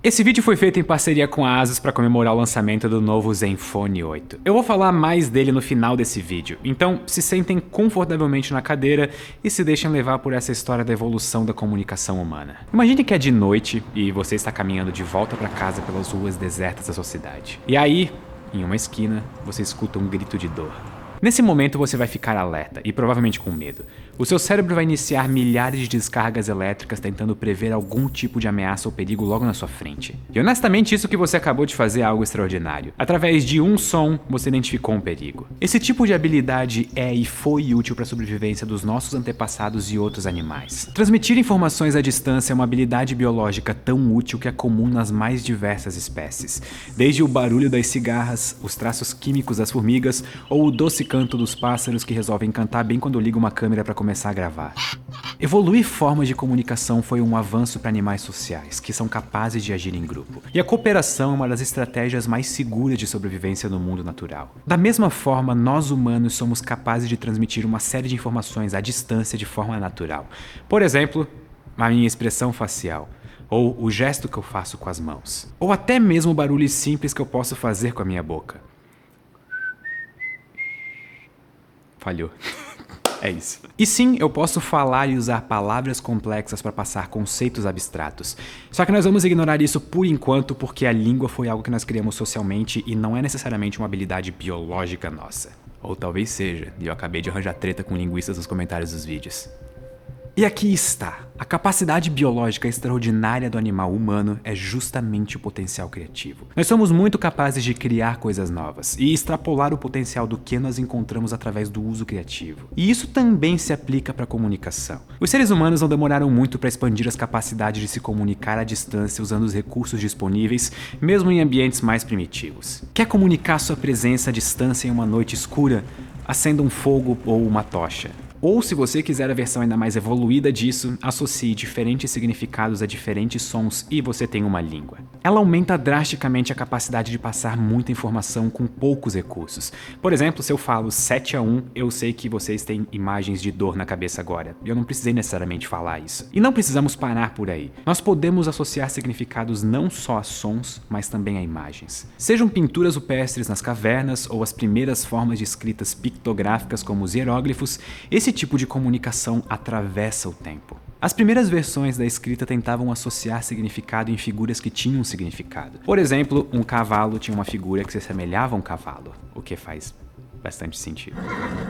Esse vídeo foi feito em parceria com a Asus para comemorar o lançamento do novo Zenfone 8. Eu vou falar mais dele no final desse vídeo, então se sentem confortavelmente na cadeira e se deixem levar por essa história da evolução da comunicação humana. Imagine que é de noite e você está caminhando de volta para casa pelas ruas desertas da sua cidade. E aí, em uma esquina, você escuta um grito de dor. Nesse momento você vai ficar alerta e provavelmente com medo. O seu cérebro vai iniciar milhares de descargas elétricas tentando prever algum tipo de ameaça ou perigo logo na sua frente. E honestamente isso que você acabou de fazer é algo extraordinário. Através de um som, você identificou um perigo. Esse tipo de habilidade é e foi útil para a sobrevivência dos nossos antepassados e outros animais. Transmitir informações à distância é uma habilidade biológica tão útil que é comum nas mais diversas espécies. Desde o barulho das cigarras, os traços químicos das formigas ou o doce canto dos pássaros que resolvem cantar bem quando liga uma câmera para começar a gravar. Evoluir formas de comunicação foi um avanço para animais sociais, que são capazes de agir em grupo. E a cooperação é uma das estratégias mais seguras de sobrevivência no mundo natural. Da mesma forma, nós humanos somos capazes de transmitir uma série de informações à distância de forma natural. Por exemplo, a minha expressão facial, ou o gesto que eu faço com as mãos, ou até mesmo barulhos simples que eu posso fazer com a minha boca. Falhou. É isso. E sim, eu posso falar e usar palavras complexas para passar conceitos abstratos. Só que nós vamos ignorar isso por enquanto porque a língua foi algo que nós criamos socialmente e não é necessariamente uma habilidade biológica nossa. Ou talvez seja, e eu acabei de arranjar treta com linguistas nos comentários dos vídeos. E aqui está. A capacidade biológica extraordinária do animal humano é justamente o potencial criativo. Nós somos muito capazes de criar coisas novas e extrapolar o potencial do que nós encontramos através do uso criativo. E isso também se aplica para a comunicação. Os seres humanos não demoraram muito para expandir as capacidades de se comunicar à distância usando os recursos disponíveis, mesmo em ambientes mais primitivos. Quer comunicar sua presença à distância em uma noite escura? Acenda um fogo ou uma tocha. Ou, se você quiser a versão ainda mais evoluída disso, associe diferentes significados a diferentes sons e você tem uma língua. Ela aumenta drasticamente a capacidade de passar muita informação com poucos recursos. Por exemplo, se eu falo 7-1, eu sei que vocês têm imagens de dor na cabeça agora. Eu não precisei necessariamente falar isso. E não precisamos parar por aí. Nós podemos associar significados não só a sons, mas também a imagens. Sejam pinturas rupestres nas cavernas ou as primeiras formas de escritas pictográficas como os hieróglifos, esse tipo de comunicação atravessa o tempo. As primeiras versões da escrita tentavam associar significado em figuras que tinham significado. Por exemplo, um cavalo tinha uma figura que se assemelhava a um cavalo, o que faz bastante sentido.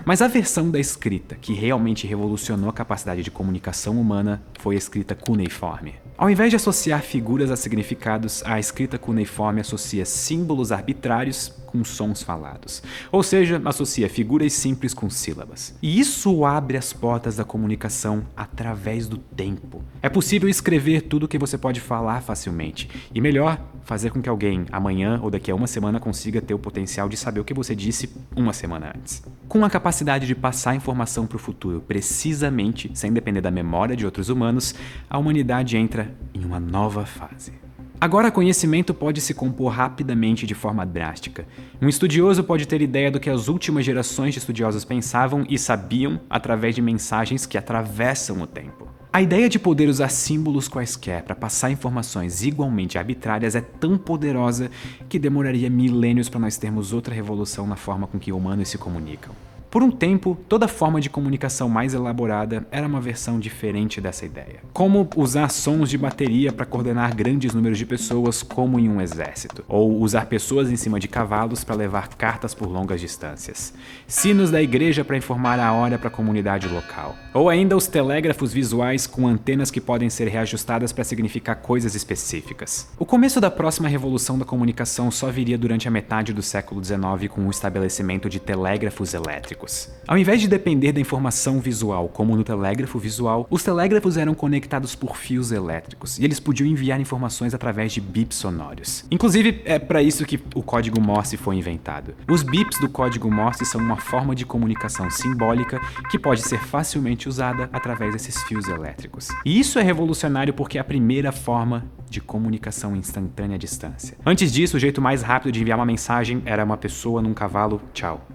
Mas a versão da escrita que realmente revolucionou a capacidade de comunicação humana foi a escrita cuneiforme. Ao invés de associar figuras a significados, a escrita cuneiforme associa símbolos arbitrários com sons falados. Ou seja, associa figuras simples com sílabas. E isso abre as portas da comunicação através do tempo. É possível escrever tudo o que você pode falar facilmente. E melhor, fazer com que alguém, amanhã ou daqui a uma semana, consiga ter o potencial de saber o que você disse uma semana antes. Com a capacidade de passar informação para o futuro precisamente, sem depender da memória de outros humanos, a humanidade entra em uma nova fase. Agora, conhecimento pode se compor rapidamente de forma drástica. Um estudioso pode ter ideia do que as últimas gerações de estudiosos pensavam e sabiam através de mensagens que atravessam o tempo. A ideia de poder usar símbolos quaisquer para passar informações igualmente arbitrárias é tão poderosa que demoraria milênios para nós termos outra revolução na forma com que humanos se comunicam. Por um tempo, toda forma de comunicação mais elaborada era uma versão diferente dessa ideia. Como usar sons de bateria para coordenar grandes números de pessoas como em um exército, ou usar pessoas em cima de cavalos para levar cartas por longas distâncias. Sinos da igreja para informar a hora para a comunidade local. Ou ainda os telégrafos visuais com antenas que podem ser reajustadas para significar coisas específicas. O começo da próxima revolução da comunicação só viria durante a metade do século XIX com o estabelecimento de telégrafos elétricos. Ao invés de depender da informação visual, como no telégrafo visual, os telégrafos eram conectados por fios elétricos e eles podiam enviar informações através de bips sonoros. Inclusive, é para isso que o código Morse foi inventado. Os bips do código Morse são uma forma de comunicação simbólica que pode ser facilmente usada através desses fios elétricos. E isso é revolucionário porque é a primeira forma de comunicação instantânea à distância. Antes disso, o jeito mais rápido de enviar uma mensagem era uma pessoa num cavalo, tchau.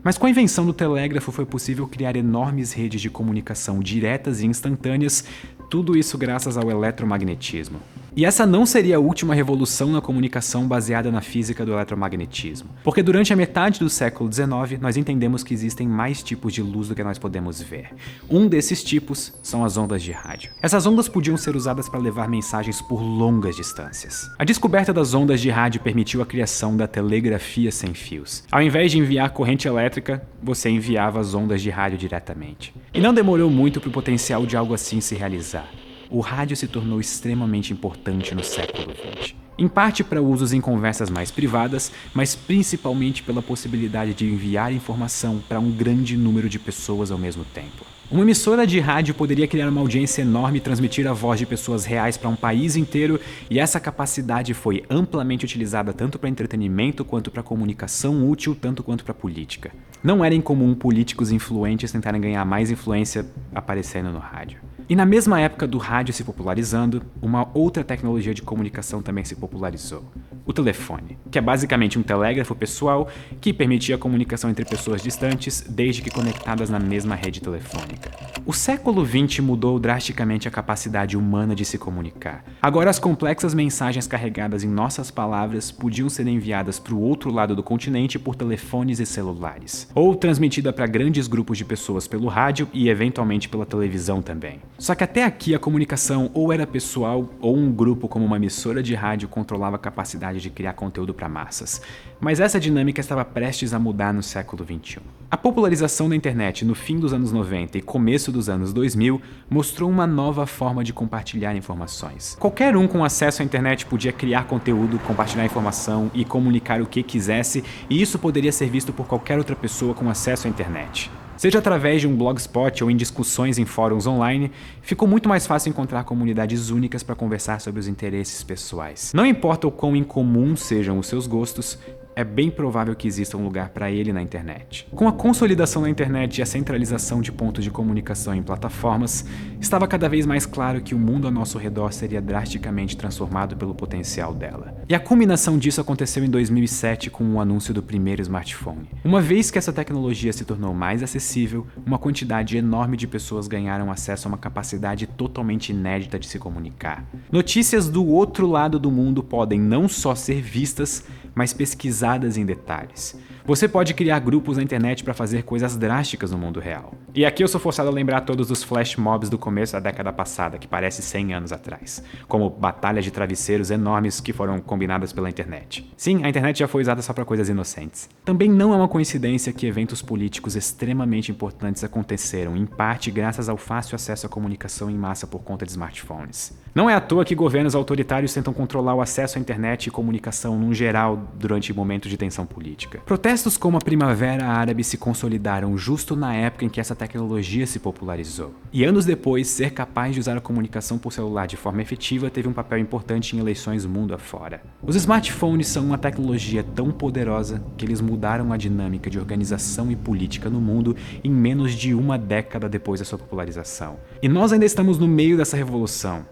Mas com a invenção do telégrafo foi possível criar enormes redes de comunicação diretas e instantâneas, tudo isso graças ao eletromagnetismo. E essa não seria a última revolução na comunicação baseada na física do eletromagnetismo, porque durante a metade do século XIX nós entendemos que existem mais tipos de luz do que nós podemos ver. Um desses tipos são as ondas de rádio. Essas ondas podiam ser usadas para levar mensagens por longas distâncias. A descoberta das ondas de rádio permitiu a criação da telegrafia sem fios. Ao invés de enviar corrente elétrica, você enviava as ondas de rádio diretamente. E não demorou muito para o potencial de algo assim se realizar. O rádio se tornou extremamente importante no século XX. Em parte para usos em conversas mais privadas, mas principalmente pela possibilidade de enviar informação para um grande número de pessoas ao mesmo tempo. Uma emissora de rádio poderia criar uma audiência enorme e transmitir a voz de pessoas reais para um país inteiro, e essa capacidade foi amplamente utilizada tanto para entretenimento quanto para comunicação útil, tanto quanto para política. Não era incomum políticos influentes tentarem ganhar mais influência aparecendo no rádio. E na mesma época do rádio se popularizando, uma outra tecnologia de comunicação também se popularizou: o telefone, que é basicamente um telégrafo pessoal que permitia a comunicação entre pessoas distantes, desde que conectadas na mesma rede telefônica. O século XX mudou drasticamente a capacidade humana de se comunicar. Agora as complexas mensagens carregadas em nossas palavras podiam ser enviadas para o outro lado do continente por telefones e celulares, ou transmitida para grandes grupos de pessoas pelo rádio e eventualmente pela televisão também. Só que até aqui a comunicação ou era pessoal ou um grupo como uma emissora de rádio controlava a capacidade de criar conteúdo para massas. Mas essa dinâmica estava prestes a mudar no século XXI. A popularização da internet no fim dos anos 90 e começo dos anos 2000 mostrou uma nova forma de compartilhar informações. Qualquer um com acesso à internet podia criar conteúdo, compartilhar informação e comunicar o que quisesse, e isso poderia ser visto por qualquer outra pessoa com acesso à internet. Seja através de um blogspot ou em discussões em fóruns online, ficou muito mais fácil encontrar comunidades únicas para conversar sobre os interesses pessoais. Não importa o quão incomum sejam os seus gostos, é bem provável que exista um lugar para ele na internet. Com a consolidação da internet e a centralização de pontos de comunicação em plataformas, estava cada vez mais claro que o mundo ao nosso redor seria drasticamente transformado pelo potencial dela. E a culminação disso aconteceu em 2007 com o anúncio do primeiro smartphone. Uma vez que essa tecnologia se tornou mais acessível, uma quantidade enorme de pessoas ganharam acesso a uma capacidade totalmente inédita de se comunicar. Notícias do outro lado do mundo podem não só ser vistas, mas pesquisadas em detalhes. Você pode criar grupos na internet para fazer coisas drásticas no mundo real. E aqui eu sou forçado a lembrar todos os flash mobs do começo da década passada, que parece 100 anos atrás, como batalhas de travesseiros enormes que foram combinadas pela internet. Sim, a internet já foi usada só para coisas inocentes. Também não é uma coincidência que eventos políticos extremamente importantes aconteceram, em parte graças ao fácil acesso à comunicação em massa por conta de smartphones. Não é à toa que governos autoritários tentam controlar o acesso à internet e comunicação num geral durante momentos de tensão política. Protestos como a Primavera Árabe se consolidaram justo na época em que essa tecnologia se popularizou. E anos depois, ser capaz de usar a comunicação por celular de forma efetiva teve um papel importante em eleições mundo afora. Os smartphones são uma tecnologia tão poderosa que eles mudaram a dinâmica de organização e política no mundo em menos de uma década depois da sua popularização. E nós ainda estamos no meio dessa revolução,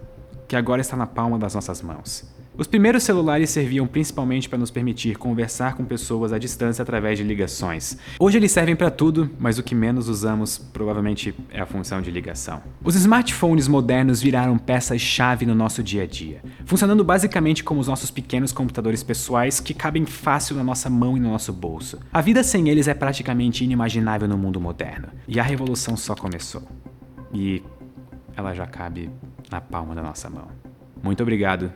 que agora está na palma das nossas mãos. Os primeiros celulares serviam principalmente para nos permitir conversar com pessoas à distância através de ligações. Hoje eles servem para tudo, mas o que menos usamos provavelmente é a função de ligação. Os smartphones modernos viraram peças-chave no nosso dia a dia, funcionando basicamente como os nossos pequenos computadores pessoais que cabem fácil na nossa mão e no nosso bolso. A vida sem eles é praticamente inimaginável no mundo moderno, e a revolução só começou. E ela já cabe na palma da nossa mão. Muito obrigado.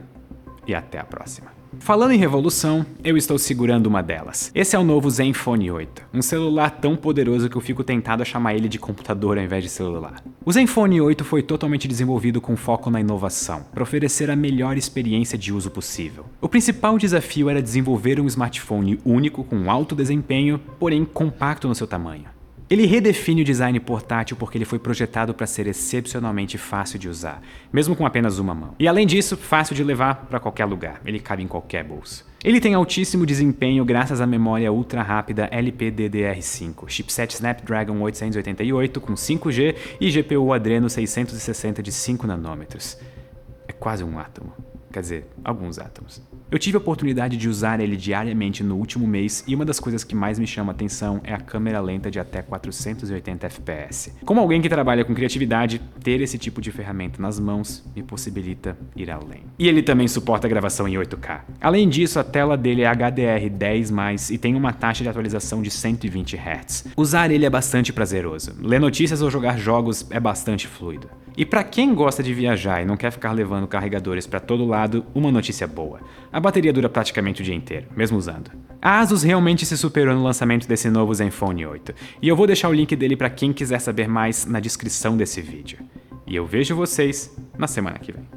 E até a próxima. Falando em revolução, eu estou segurando uma delas. Esse é o novo Zenfone 8, um celular tão poderoso que eu fico tentado a chamar ele de computador ao invés de celular. O Zenfone 8 foi totalmente desenvolvido com foco na inovação, para oferecer a melhor experiência de uso possível. O principal desafio era desenvolver um smartphone único com alto desempenho, porém compacto no seu tamanho. Ele redefine o design portátil porque ele foi projetado para ser excepcionalmente fácil de usar, mesmo com apenas uma mão. E além disso, fácil de levar para qualquer lugar, ele cabe em qualquer bolso. Ele tem altíssimo desempenho graças à memória ultra rápida LPDDR5, chipset Snapdragon 888 com 5G e GPU Adreno 660 de 5 nanômetros. É quase um átomo. quer dizer, alguns átomos. Eu tive a oportunidade de usar ele diariamente no último mês e uma das coisas que mais me chama a atenção é a câmera lenta de até 480 fps. Como alguém que trabalha com criatividade, ter esse tipo de ferramenta nas mãos me possibilita ir além. E ele também suporta gravação em 8K. Além disso, a tela dele é HDR10+, e tem uma taxa de atualização de 120 Hz. Usar ele é bastante prazeroso. Ler notícias ou jogar jogos é bastante fluido. E para quem gosta de viajar e não quer ficar levando carregadores para todo lado, uma notícia boa. A bateria dura praticamente o dia inteiro, mesmo usando. A Asus realmente se superou no lançamento desse novo Zenfone 8, e eu vou deixar o link dele para quem quiser saber mais na descrição desse vídeo. E eu vejo vocês na semana que vem.